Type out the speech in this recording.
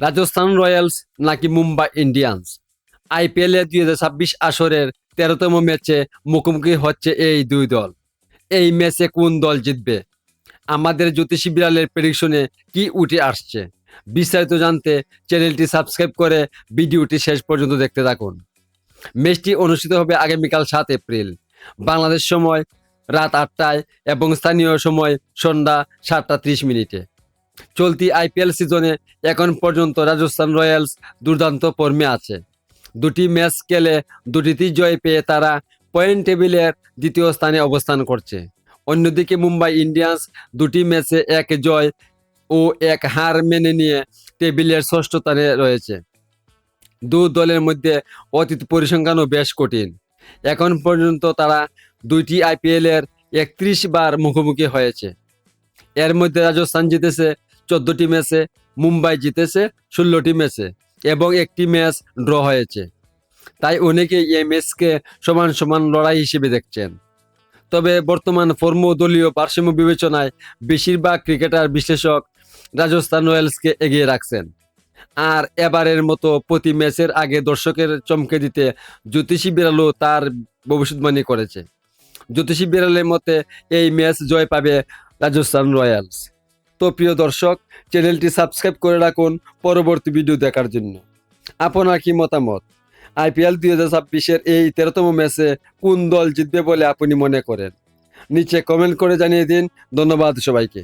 Rajasthan Royals নাকি Mumbai Indians? IPL এর 2026 আসরের 13তম ম্যাচে মুখোমুখি হচ্ছে এই দুই দল। এই ম্যাচে কোন দল জিতবে? আমাদের জ্যোতিষী বিড়ালের প্রেডিকশনে কি উঠে আসছে? বিস্তারিত জানতে চ্যানেলটি সাবস্ক্রাইব করে ভিডিওটি শেষ পর্যন্ত দেখতে থাকুন। ম্যাচটি অনুষ্ঠিত হবে আগামীকাল 7 এপ্রিল বাংলাদেশ সময় রাত 8টায় এবং স্থানীয় সময় সন্ধ্যা 7টা 30 মিনিটে। চলতি আইপিএল সিজনে এখন পর্যন্ত রাজস্থান রয়্যালস দুর্দান্ত ফর্মে আছে। দুটি ম্যাচ খেলে দুটিতেই জয় পেয়ে তারা পয়েন্ট টেবিলের দ্বিতীয় স্থানে অবস্থান করছে। অন্যদিকে মুম্বাই ইন্ডিয়ান্স দুটি ম্যাচে এক জয় ও এক হার মেনে নিয়ে টেবিলের ষষ্ঠ স্থানে রয়েছে। দু দলের মধ্যে অতীত পরিসংখ্যানও বেশ কঠিন। এখন পর্যন্ত তারা দুইটি আইপিএল এর 31 বার মুখোমুখি হয়েছে। এর মধ্যে রাজস্থান জিতেছে 14টি ম্যাচে, মুম্বাই জিতেছে 16টি ম্যাচে এবং একটি ম্যাচ ড্র হয়েছে। তাই অনেকেই এই ম্যাচকে সমান সমান লড়াই হিসেবে দেখছেন। তবে বর্তমান ফর্ম ও দলীয় ভারসাম্য বিবেচনায় বেশিরভাগ ক্রিকেটার বিশ্লেষক রাজস্থান রয়্যালসকে এগিয়ে রাখছেন। আর এবারের মতো প্রতি ম্যাচের আগে দর্শকের চমকে দিতে জ্যোতিষী বিড়ালও তার ভবিষ্যৎবাণী করেছে। জ্যোতিষী বিড়ালের মতে এই ম্যাচ জয় পাবে রাজস্থান রয়্যালস। তো প্রিয় দর্শক, চ্যানেলটি সাবস্ক্রাইব করে রাখুন পরবর্তী ভিডিও দেখার জন্য। আপনার কি মতামত? আইপিএল 2026-এর এই 13তম ম্যাচে কোন দল জিতবে বলে আপনি মনে করেন? নিচে কমেন্ট করে জানিয়ে দিন। ধন্যবাদ সবাইকে।